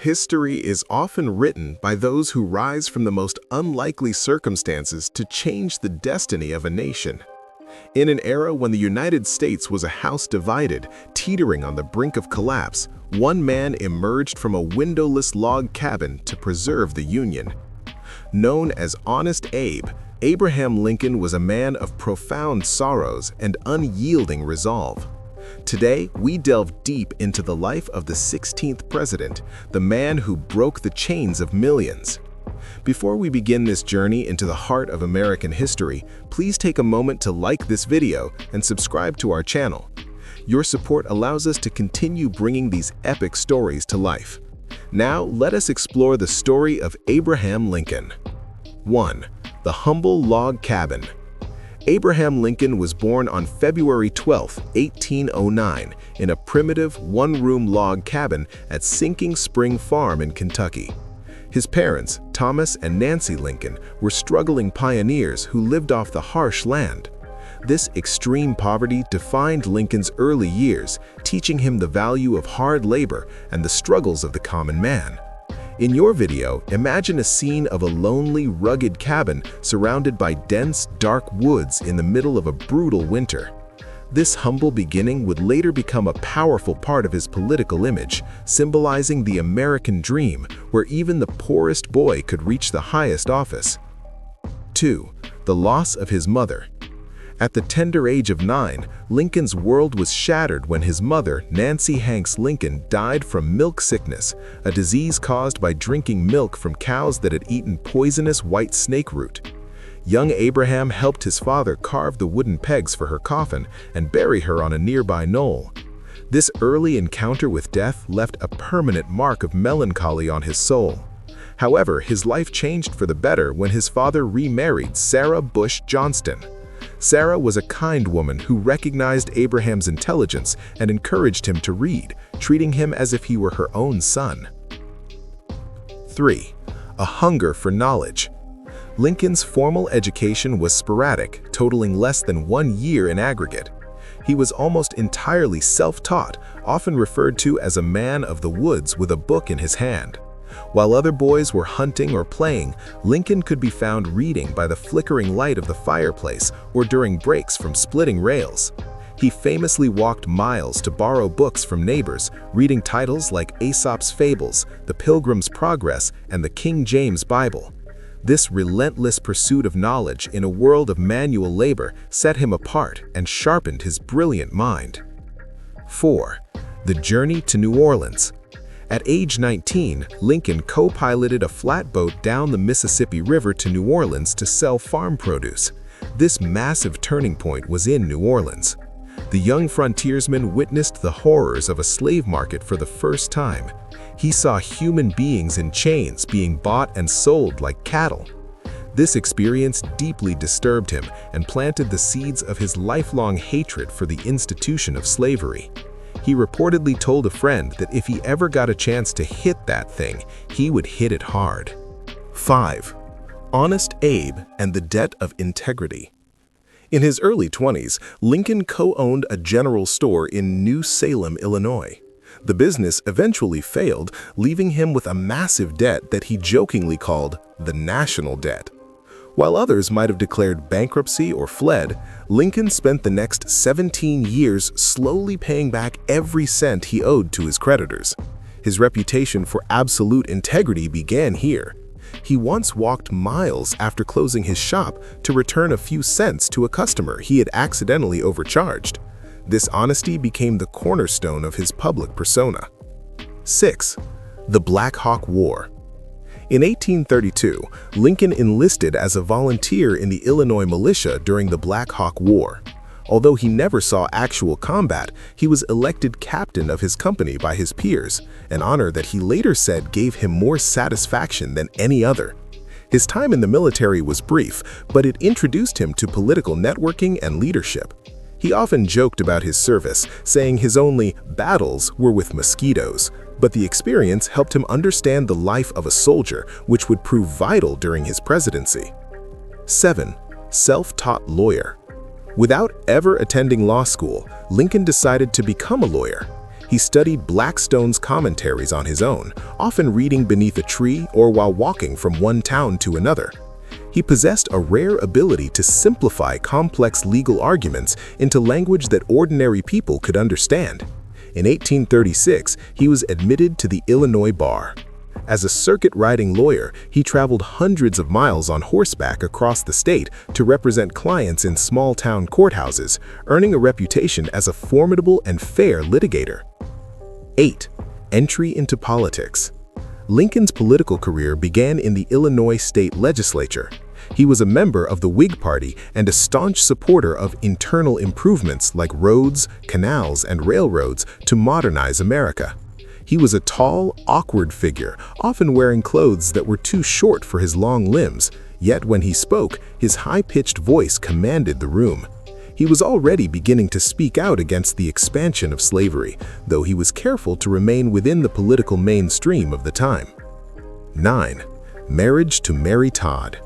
History is often written by those who rise from the most unlikely circumstances to change the destiny of a nation. In an era when the United States was a house divided, teetering on the brink of collapse, one man emerged from a windowless log cabin to preserve the Union. Known as Honest Abe, Abraham Lincoln was a man of profound sorrows and unyielding resolve. Today, we delve deep into the life of the 16th president, the man who broke the chains of millions. Before we begin this journey into the heart of American history, please take a moment to like this video and subscribe to our channel. Your support allows us to continue bringing these epic stories to life. Now, let us explore the story of Abraham Lincoln. 1. The humble log cabin. Abraham Lincoln was born on February 12, 1809, in a primitive one-room log cabin at Sinking Spring Farm in Kentucky. His parents, Thomas and Nancy Lincoln, were struggling pioneers who lived off the harsh land. This extreme poverty defined Lincoln's early years, teaching him the value of hard labor and the struggles of the common man. In your video, imagine a scene of a lonely, rugged cabin surrounded by dense, dark woods in the middle of a brutal winter. This humble beginning would later become a powerful part of his political image, symbolizing the American dream, where even the poorest boy could reach the highest office. 2. The loss of his mother. At the tender age of 9, Lincoln's world was shattered when his mother, Nancy Hanks Lincoln, died from milk sickness, a disease caused by drinking milk from cows that had eaten poisonous white snake root. Young Abraham helped his father carve the wooden pegs for her coffin and bury her on a nearby knoll. This early encounter with death left a permanent mark of melancholy on his soul. However, his life changed for the better when his father remarried Sarah Bush Johnston. Sarah was a kind woman who recognized Abraham's intelligence and encouraged him to read, treating him as if he were her own son. 3. A hunger for knowledge. Lincoln's formal education was sporadic, totaling less than 1 year in aggregate. He was almost entirely self-taught, often referred to as a man of the woods with a book in his hand. While other boys were hunting or playing, Lincoln could be found reading by the flickering light of the fireplace or during breaks from splitting rails. He famously walked miles to borrow books from neighbors, reading titles like Aesop's Fables, The Pilgrim's Progress, and the King James Bible. This relentless pursuit of knowledge in a world of manual labor set him apart and sharpened his brilliant mind. 4. The journey to New Orleans. At age 19, Lincoln co-piloted a flatboat down the Mississippi River to New Orleans to sell farm produce. This massive turning point was in New Orleans. The young frontiersman witnessed the horrors of a slave market for the first time. He saw human beings in chains being bought and sold like cattle. This experience deeply disturbed him and planted the seeds of his lifelong hatred for the institution of slavery. He reportedly told a friend that if he ever got a chance to hit that thing, he would hit it hard. 5. Honest Abe and the Debt of Integrity. In his early 20s, Lincoln co-owned a general store in New Salem, Illinois. The business eventually failed, leaving him with a massive debt that he jokingly called the national debt. While others might have declared bankruptcy or fled, Lincoln spent the next 17 years slowly paying back every cent he owed to his creditors. His reputation for absolute integrity began here. He once walked miles after closing his shop to return a few cents to a customer he had accidentally overcharged. This honesty became the cornerstone of his public persona. 6. The Black Hawk War. In 1832, Lincoln enlisted as a volunteer in the Illinois militia during the Black Hawk War. Although he never saw actual combat, he was elected captain of his company by his peers, an honor that he later said gave him more satisfaction than any other. His time in the military was brief, but it introduced him to political networking and leadership. He often joked about his service, saying his only battles were with mosquitoes, but the experience helped him understand the life of a soldier, which would prove vital during his presidency. 7. Self-taught lawyer. Without ever attending law school, Lincoln decided to become a lawyer. He studied Blackstone's commentaries on his own, often reading beneath a tree or while walking from one town to another. He possessed a rare ability to simplify complex legal arguments into language that ordinary people could understand. In 1836, he was admitted to the Illinois bar. As a circuit-riding lawyer, he traveled hundreds of miles on horseback across the state to represent clients in small-town courthouses, earning a reputation as a formidable and fair litigator. 8. Entry into politics. Lincoln's political career began in the Illinois state legislature. He was a member of the Whig Party and a staunch supporter of internal improvements like roads, canals, and railroads to modernize America. He was a tall, awkward figure, often wearing clothes that were too short for his long limbs, yet when he spoke, his high-pitched voice commanded the room. He was already beginning to speak out against the expansion of slavery, though he was careful to remain within the political mainstream of the time. 9. Marriage to Mary Todd.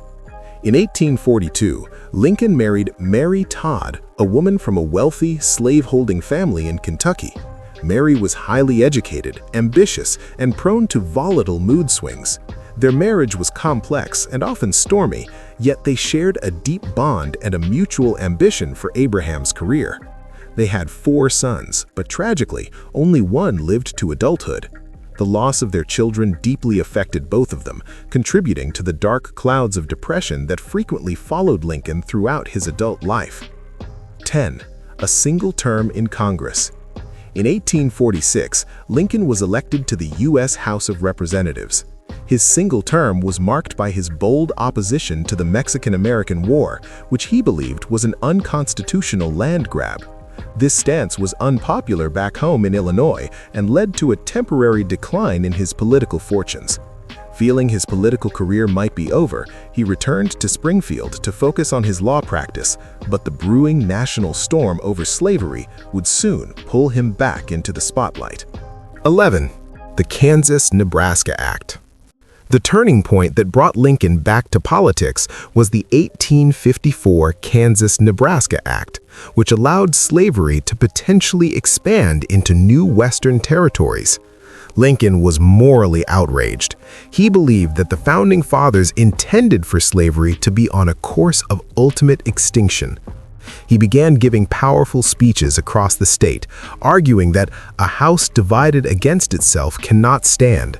In 1842, Lincoln married Mary Todd, a woman from a wealthy, slave-holding family in Kentucky. Mary was highly educated, ambitious, and prone to volatile mood swings. Their marriage was complex and often stormy, yet they shared a deep bond and a mutual ambition for Abraham's career. They had 4 sons, but tragically, only one lived to adulthood. The loss of their children deeply affected both of them, contributing to the dark clouds of depression that frequently followed Lincoln throughout his adult life. 10. A single term in Congress. In 1846, Lincoln was elected to the U.S. House of Representatives. His single term was marked by his bold opposition to the Mexican-American War, which he believed was an unconstitutional land grab. This stance was unpopular back home in Illinois and led to a temporary decline in his political fortunes. Feeling his political career might be over, he returned to Springfield to focus on his law practice, but the brewing national storm over slavery would soon pull him back into the spotlight. 11. The Kansas-Nebraska Act. The turning point that brought Lincoln back to politics was the 1854 Kansas-Nebraska Act, which allowed slavery to potentially expand into new Western territories. Lincoln was morally outraged. He believed that the Founding Fathers intended for slavery to be on a course of ultimate extinction. He began giving powerful speeches across the state, arguing that a house divided against itself cannot stand.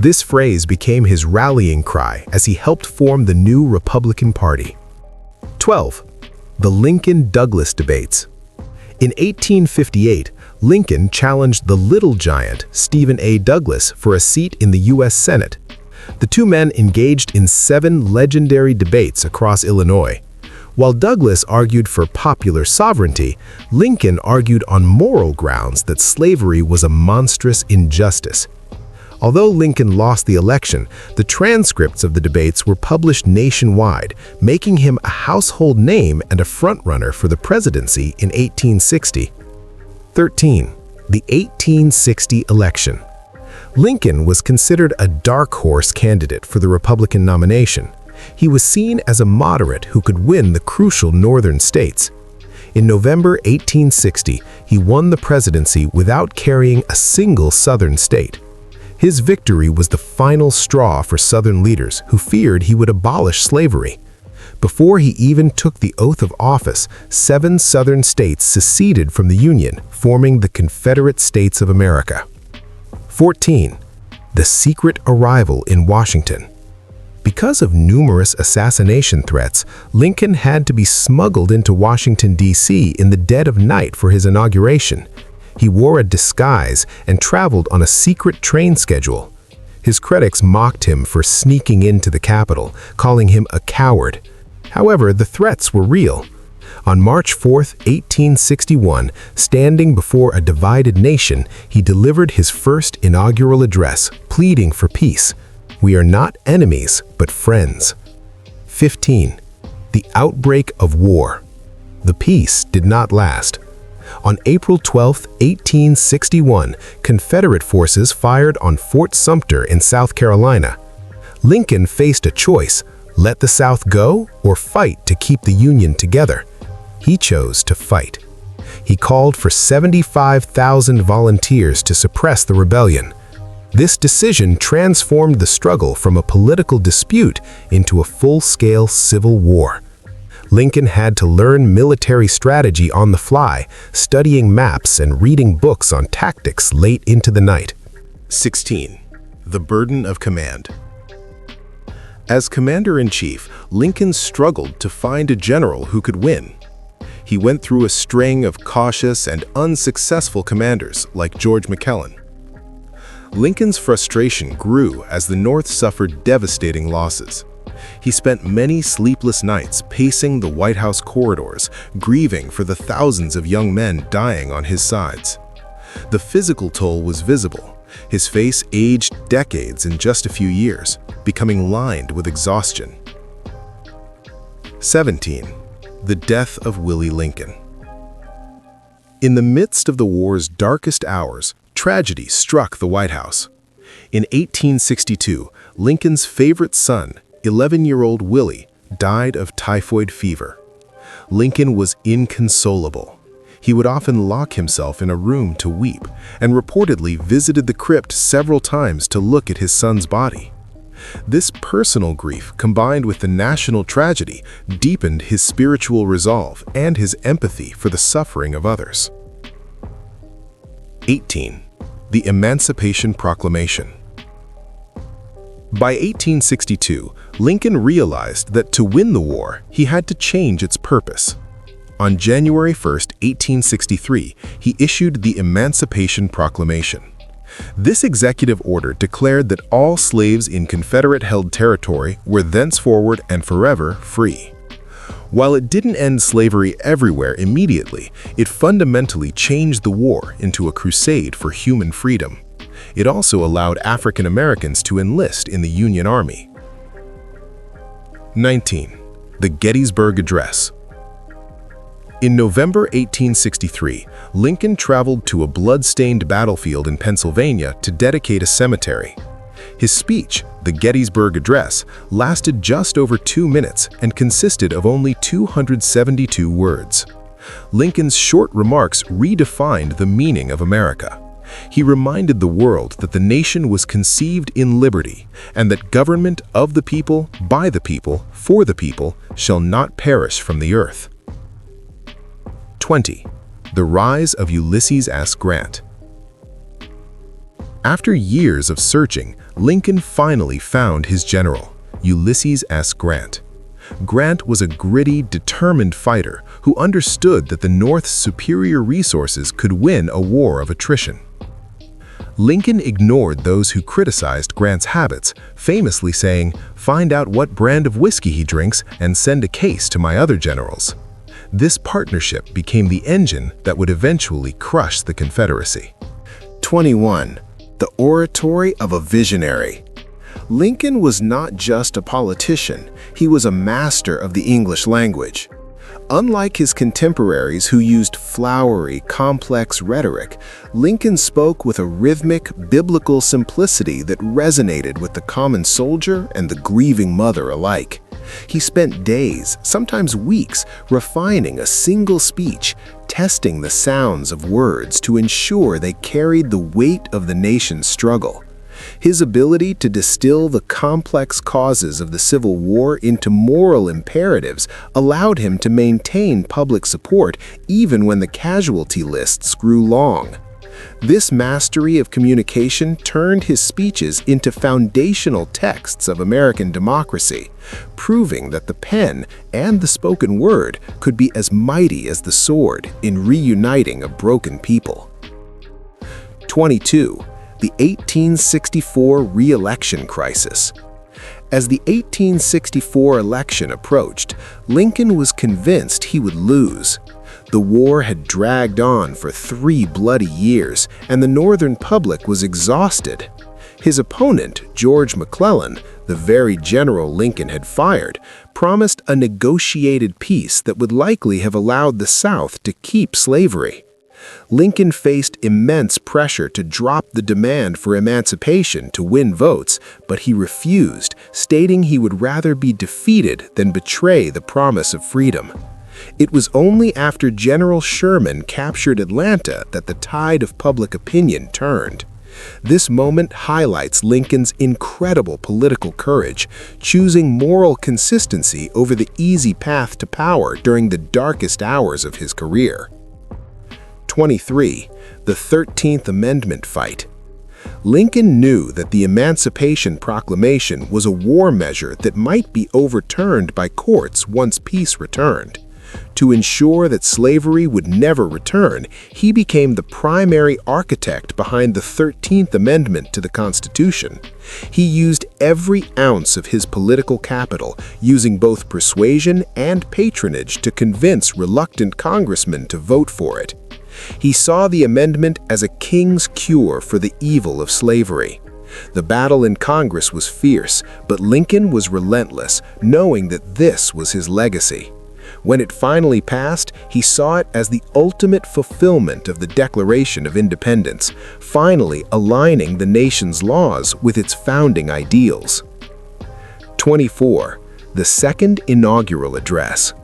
This phrase became his rallying cry as he helped form the new Republican Party. 12. The Lincoln-Douglas debates. In 1858, Lincoln challenged the little giant, Stephen A. Douglas, for a seat in the U.S. Senate. The two men engaged in 7 legendary debates across Illinois. While Douglas argued for popular sovereignty, Lincoln argued on moral grounds that slavery was a monstrous injustice. Although Lincoln lost the election, the transcripts of the debates were published nationwide, making him a household name and a frontrunner for the presidency in 1860. 13. The 1860 election. Lincoln was considered a dark horse candidate for the Republican nomination. He was seen as a moderate who could win the crucial northern states. In November 1860, he won the presidency without carrying a single southern state. His victory was the final straw for Southern leaders who feared he would abolish slavery. Before he even took the oath of office, 7 Southern states seceded from the Union, forming the Confederate States of America. 14. The secret arrival in Washington. Because of numerous assassination threats, Lincoln had to be smuggled into Washington, D.C. in the dead of night for his inauguration. He wore a disguise and traveled on a secret train schedule. His critics mocked him for sneaking into the Capitol, calling him a coward. However, the threats were real. On March 4, 1861, standing before a divided nation, he delivered his first inaugural address, pleading for peace. We are not enemies, but friends. 15. The outbreak of war. The peace did not last. On April 12, 1861, Confederate forces fired on Fort Sumter in South Carolina. Lincoln faced a choice: let the South go or fight to keep the Union together. He chose to fight. he called for 75,000 volunteers to suppress the rebellion. This decision transformed the struggle from a political dispute into a full-scale civil war. Lincoln had to learn military strategy on the fly, studying maps and reading books on tactics late into the night. 16. The burden of command. As commander-in-chief, Lincoln struggled to find a general who could win. He went through a string of cautious and unsuccessful commanders like George McClellan. Lincoln's frustration grew as the North suffered devastating losses. He spent many sleepless nights pacing the White House corridors, grieving for the thousands of young men dying on his sides. The physical toll was visible. His face aged decades in just a few years, becoming lined with exhaustion. 17. The death of Willie Lincoln. In the midst of the war's darkest hours, tragedy struck the White House. In 1862, Lincoln's favorite son, 11-year-old Willie, died of typhoid fever. Lincoln was inconsolable. He would often lock himself in a room to weep, and reportedly visited the crypt several times to look at his son's body. This personal grief, combined with the national tragedy, deepened his spiritual resolve and his empathy for the suffering of others. 18. The Emancipation Proclamation. By 1862, Lincoln realized that to win the war, he had to change its purpose. On January 1, 1863, he issued the Emancipation Proclamation. This executive order declared that all slaves in Confederate-held territory were thenceforward and forever free. While it didn't end slavery everywhere immediately, it fundamentally changed the war into a crusade for human freedom. It also allowed African Americans to enlist in the Union Army. 19. The Gettysburg Address. In November 1863, Lincoln traveled to a blood-stained battlefield in Pennsylvania to dedicate a cemetery. His speech, the Gettysburg Address, lasted just over 2 minutes and consisted of only 272 words. Lincoln's short remarks redefined the meaning of America. He reminded the world that the nation was conceived in liberty, and that government of the people, by the people, for the people, shall not perish from the earth. 20. The rise of Ulysses S. Grant. After years of searching, Lincoln finally found his general, Ulysses S. Grant. Grant was a gritty, determined fighter who understood that the North's superior resources could win a war of attrition. Lincoln ignored those who criticized Grant's habits, famously saying, "Find out what brand of whiskey he drinks and send a case to my other generals." This partnership became the engine that would eventually crush the Confederacy. 21. The oratory of a visionary. Lincoln was not just a politician, he was a master of the English language. Unlike his contemporaries who used flowery, complex rhetoric, Lincoln spoke with a rhythmic, biblical simplicity that resonated with the common soldier and the grieving mother alike. He spent days, sometimes weeks, refining a single speech, testing the sounds of words to ensure they carried the weight of the nation's struggle. His ability to distill the complex causes of the Civil War into moral imperatives allowed him to maintain public support even when the casualty lists grew long. This mastery of communication turned his speeches into foundational texts of American democracy, proving that the pen and the spoken word could be as mighty as the sword in reuniting a broken people. 22. The 1864 re-election crisis. As the 1864 election approached, Lincoln was convinced he would lose. The war had dragged on for 3 bloody years, and the Northern public was exhausted. His opponent, George McClellan, the very general Lincoln had fired, promised a negotiated peace that would likely have allowed the South to keep slavery. Lincoln faced immense pressure to drop the demand for emancipation to win votes, but he refused, stating he would rather be defeated than betray the promise of freedom. It was only after General Sherman captured Atlanta that the tide of public opinion turned. This moment highlights Lincoln's incredible political courage, choosing moral consistency over the easy path to power during the darkest hours of his career. 23. The 13th Amendment fight. Lincoln knew that the Emancipation Proclamation was a war measure that might be overturned by courts once peace returned. To ensure that slavery would never return, he became the primary architect behind the 13th Amendment to the Constitution. He used every ounce of his political capital, using both persuasion and patronage to convince reluctant congressmen to vote for it. He saw the amendment as a king's cure for the evil of slavery. The battle in Congress was fierce, but Lincoln was relentless, knowing that this was his legacy. When it finally passed, he saw it as the ultimate fulfillment of the Declaration of Independence, finally aligning the nation's laws with its founding ideals. 24. The Second Inaugural Address.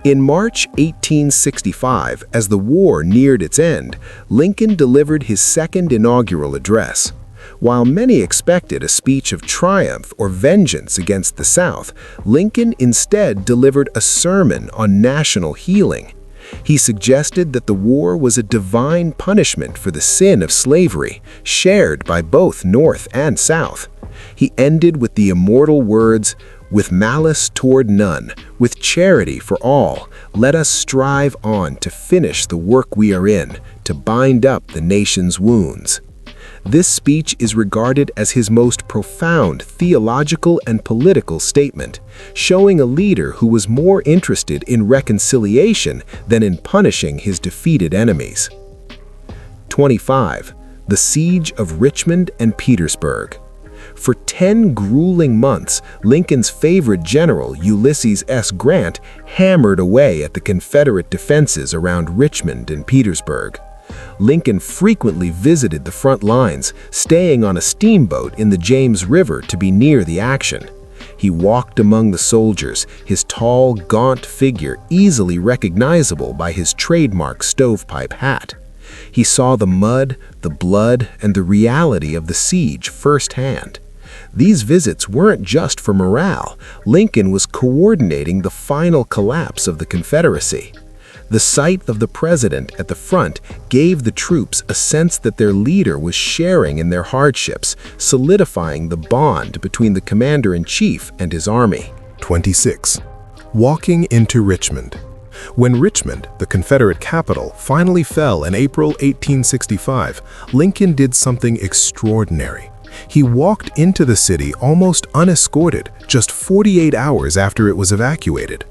In March 1865, as the war neared its end, Lincoln delivered his second inaugural address. While many expected a speech of triumph or vengeance against the South, Lincoln instead delivered a sermon on national healing. He suggested that the war was a divine punishment for the sin of slavery, shared by both North and South. He ended with the immortal words, "With malice toward none, with charity for all, let us strive on to finish the work we are in, to bind up the nation's wounds." This speech is regarded as his most profound theological and political statement, showing a leader who was more interested in reconciliation than in punishing his defeated enemies. 25. The Siege of Richmond and Petersburg. For 10 grueling months, Lincoln's favorite general, Ulysses S. Grant, hammered away at the Confederate defenses around Richmond and Petersburg. Lincoln frequently visited the front lines, staying on a steamboat in the James River to be near the action. He walked among the soldiers, his tall, gaunt figure easily recognizable by his trademark stovepipe hat. He saw the mud, the blood, and the reality of the siege firsthand. These visits weren't just for morale. Lincoln was coordinating the final collapse of the Confederacy. The sight of the president at the front gave the troops a sense that their leader was sharing in their hardships, solidifying the bond between the commander-in-chief and his army. 26. Walking into Richmond. When Richmond, the Confederate capital, finally fell in April 1865, Lincoln did something extraordinary. He walked into the city almost unescorted, just 48 hours after it was evacuated.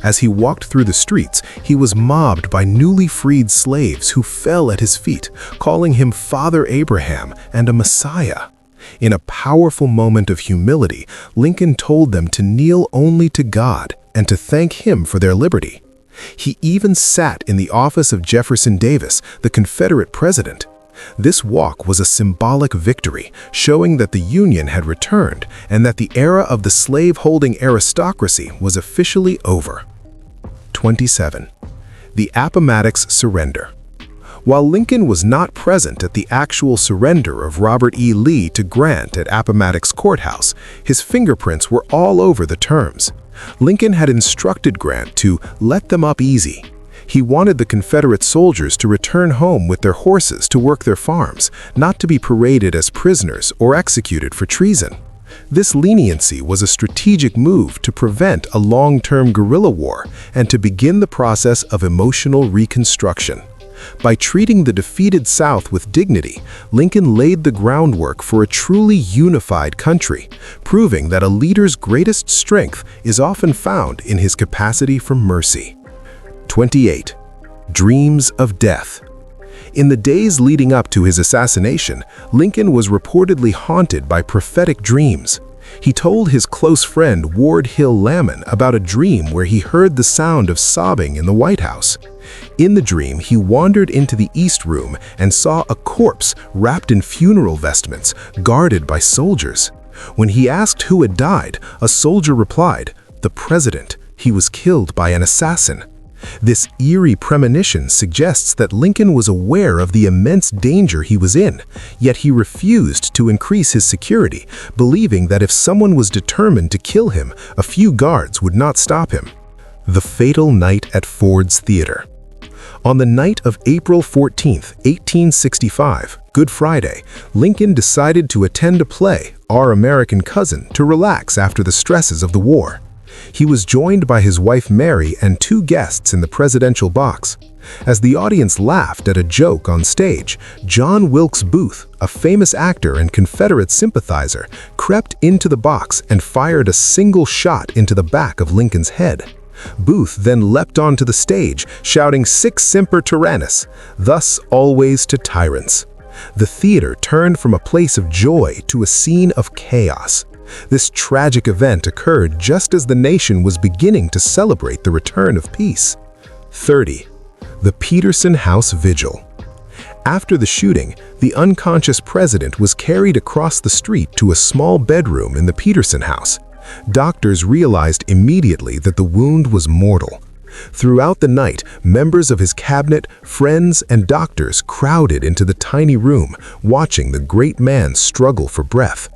As he walked through the streets, he was mobbed by newly freed slaves who fell at his feet, calling him Father Abraham and a Messiah. In a powerful moment of humility, Lincoln told them to kneel only to God and to thank him for their liberty. He even sat in the office of Jefferson Davis, the Confederate president. This walk was a symbolic victory, showing that the Union had returned and that the era of the slave-holding aristocracy was officially over. 27. The Appomattox Surrender. While Lincoln was not present at the actual surrender of Robert E. Lee to Grant at Appomattox Courthouse, his fingerprints were all over the terms. Lincoln had instructed Grant to let them up easy. He wanted the Confederate soldiers to return home with their horses to work their farms, not to be paraded as prisoners or executed for treason. This leniency was a strategic move to prevent a long-term guerrilla war and to begin the process of emotional reconstruction. By treating the defeated South with dignity, Lincoln laid the groundwork for a truly unified country, proving that a leader's greatest strength is often found in his capacity for mercy. 28. Dreams of Death. In the days leading up to his assassination, Lincoln was reportedly haunted by prophetic dreams. He told his close friend Ward Hill Lamon about a dream where he heard the sound of sobbing in the White House. In the dream, he wandered into the East Room and saw a corpse wrapped in funeral vestments, guarded by soldiers. When he asked who had died, a soldier replied, "The president. He was killed by an assassin." This eerie premonition suggests that Lincoln was aware of the immense danger he was in, yet he refused to increase his security, believing that if someone was determined to kill him, a few guards would not stop him. The fatal night at Ford's Theater. On the night of April 14, 1865, Good Friday, Lincoln decided to attend a play, Our American Cousin, to relax after the stresses of the war. He was joined by his wife Mary and 2 guests in the presidential box. As the audience laughed at a joke on stage, John Wilkes Booth, a famous actor and Confederate sympathizer, crept into the box and fired a single shot into the back of Lincoln's head. Booth then leapt onto the stage, shouting "Sic semper tyrannis," thus always to tyrants. The theater turned from a place of joy to a scene of chaos. This tragic event occurred just as the nation was beginning to celebrate the return of peace. 30. The Peterson House Vigil. After the shooting, the unconscious president was carried across the street to a small bedroom in the Peterson house. Doctors realized immediately that the wound was mortal. Throughout the night, members of his cabinet, friends, and doctors crowded into the tiny room, watching the great man struggle for breath.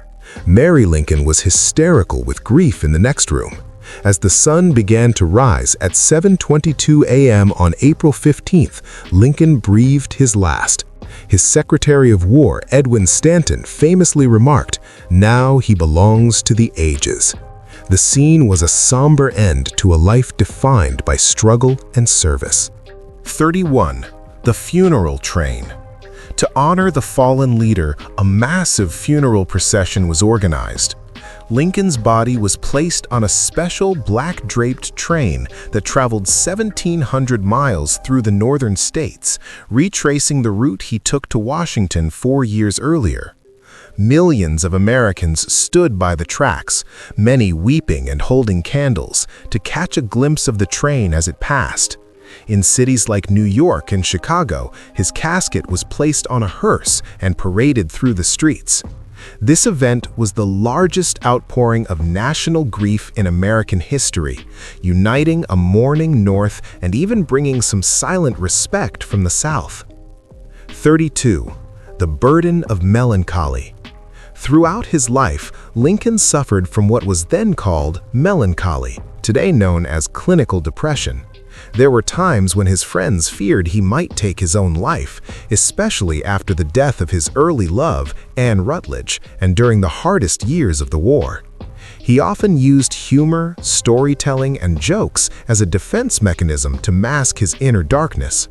Mary Lincoln was hysterical with grief in the next room. As the sun began to rise at 7:22 a.m. on April 15th, Lincoln breathed his last. His Secretary of War, Edwin Stanton, famously remarked, "Now he belongs to the ages." The scene was a somber end to a life defined by struggle and service. 31. The Funeral Train. To honor the fallen leader, a massive funeral procession was organized. Lincoln's body was placed on a special black-draped train that traveled 1,700 miles through the northern states, retracing the route he took to Washington 4 years earlier. Millions of Americans stood by the tracks, many weeping and holding candles, to catch a glimpse of the train as it passed. In cities like New York and Chicago, his casket was placed on a hearse and paraded through the streets. This event was the largest outpouring of national grief in American history, uniting a mourning North and even bringing some silent respect from the South. 32. The Burden of Melancholy. Throughout his life, Lincoln suffered from what was then called melancholy, today known as clinical depression. There were times when his friends feared he might take his own life, especially after the death of his early love, Anne Rutledge, and during the hardest years of the war. He often used humor, storytelling, and jokes as a defense mechanism to mask his inner darkness.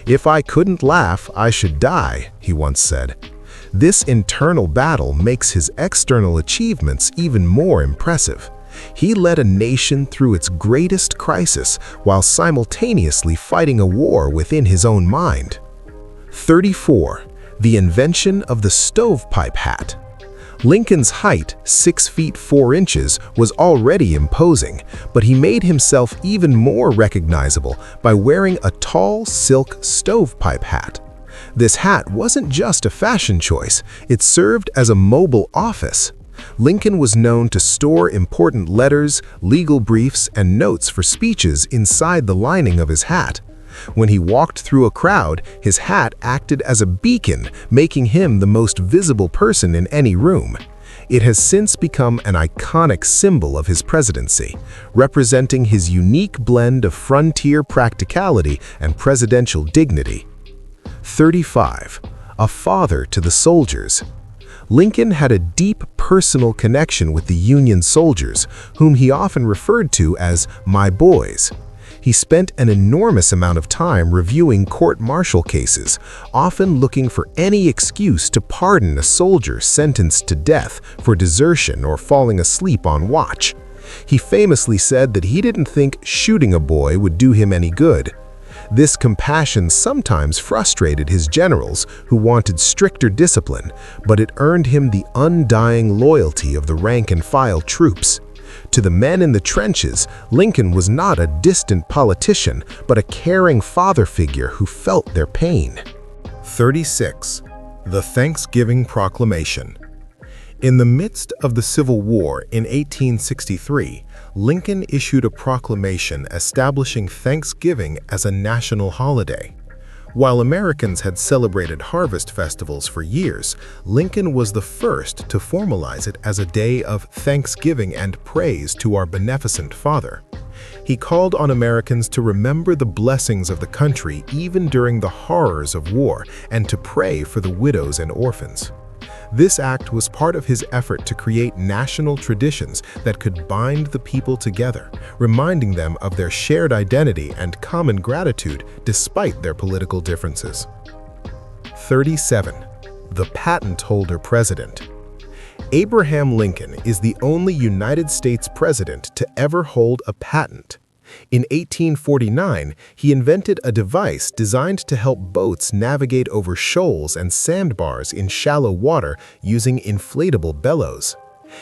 "If I couldn't laugh, I should die," he once said. This internal battle makes his external achievements even more impressive. He led a nation through its greatest crisis while simultaneously fighting a war within his own mind. 34. The invention of the stovepipe hat. Lincoln's height, 6 feet 4 inches, was already imposing, but he made himself even more recognizable by wearing a tall silk stovepipe hat. This hat wasn't just a fashion choice, it served as a mobile office. Lincoln was known to store important letters, legal briefs, and notes for speeches inside the lining of his hat. When he walked through a crowd, his hat acted as a beacon, making him the most visible person in any room. It has since become an iconic symbol of his presidency, representing his unique blend of frontier practicality and presidential dignity. 35. A father to the soldiers. Lincoln had a deep personal connection with the Union soldiers, whom he often referred to as "my boys." He spent an enormous amount of time reviewing court-martial cases, often looking for any excuse to pardon a soldier sentenced to death for desertion or falling asleep on watch. He famously said that he didn't think shooting a boy would do him any good. This compassion sometimes frustrated his generals, who wanted stricter discipline, but it earned him the undying loyalty of the rank-and-file troops. To the men in the trenches, Lincoln was not a distant politician, but a caring father figure who felt their pain. 36. The Thanksgiving Proclamation. In the midst of the Civil War in 1863, Lincoln issued a proclamation establishing Thanksgiving as a national holiday. While Americans had celebrated harvest festivals for years, Lincoln was the first to formalize it as a day of thanksgiving and praise to our beneficent father. He called on Americans to remember the blessings of the country even during the horrors of war and to pray for the widows and orphans. This act was part of his effort to create national traditions that could bind the people together, reminding them of their shared identity and common gratitude despite their political differences. 37. The Patent Holder President. Abraham Lincoln is the only United States president to ever hold a patent. In 1849, he invented a device designed to help boats navigate over shoals and sandbars in shallow water using inflatable bellows.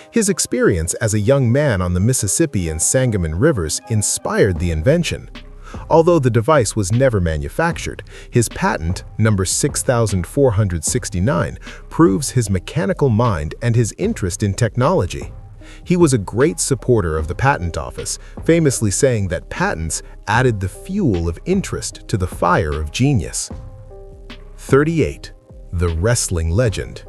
His experience as a young man on the Mississippi and Sangamon rivers inspired the invention. Although the device was never manufactured, his patent, number 6469, proves his mechanical mind and his interest in technology. He was a great supporter of the patent office, famously saying that patents added the fuel of interest to the fire of genius. 38. The Wrestling Legend.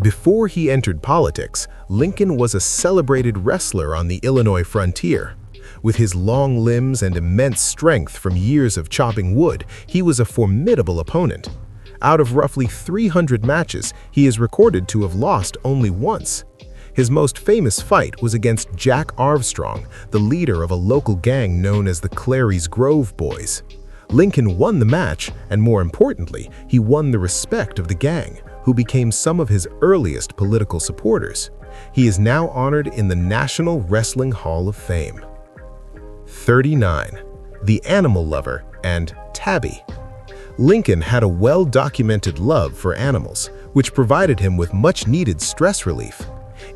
Before he entered politics, Lincoln was a celebrated wrestler on the Illinois frontier. With his long limbs and immense strength from years of chopping wood, he was a formidable opponent. Out of roughly 300 matches, he is recorded to have lost only once. His most famous fight was against Jack Armstrong, the leader of a local gang known as the Clary's Grove Boys. Lincoln won the match, and more importantly, he won the respect of the gang, who became some of his earliest political supporters. He is now honored in the National Wrestling Hall of Fame. 39. The Animal Lover and Tabby. Lincoln had a well-documented love for animals, which provided him with much-needed stress relief.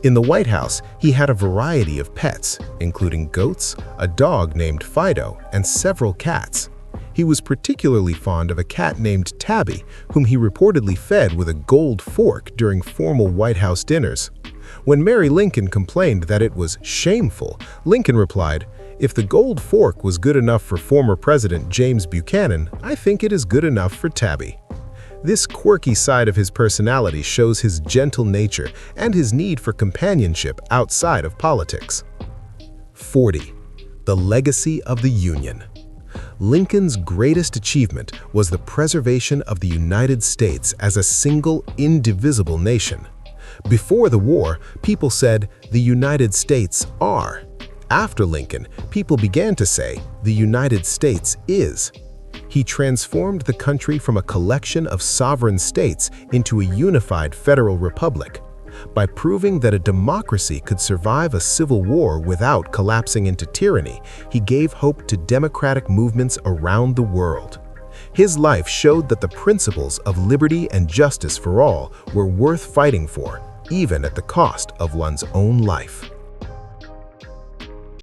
In the White House, he had a variety of pets, including goats, a dog named Fido, and several cats. He was particularly fond of a cat named Tabby, whom he reportedly fed with a gold fork during formal White House dinners. When Mary Lincoln complained that it was shameful, Lincoln replied, "If the gold fork was good enough for former President James Buchanan, I think it is good enough for Tabby." This quirky side of his personality shows his gentle nature and his need for companionship outside of politics. 40. The Legacy of the Union. Lincoln's greatest achievement was the preservation of the United States as a single, indivisible nation. Before the war, people said, "The United States are." After Lincoln, people began to say, "The United States is." He transformed the country from a collection of sovereign states into a unified federal republic. By proving that a democracy could survive a civil war without collapsing into tyranny, he gave hope to democratic movements around the world. His life showed that the principles of liberty and justice for all were worth fighting for, even at the cost of one's own life.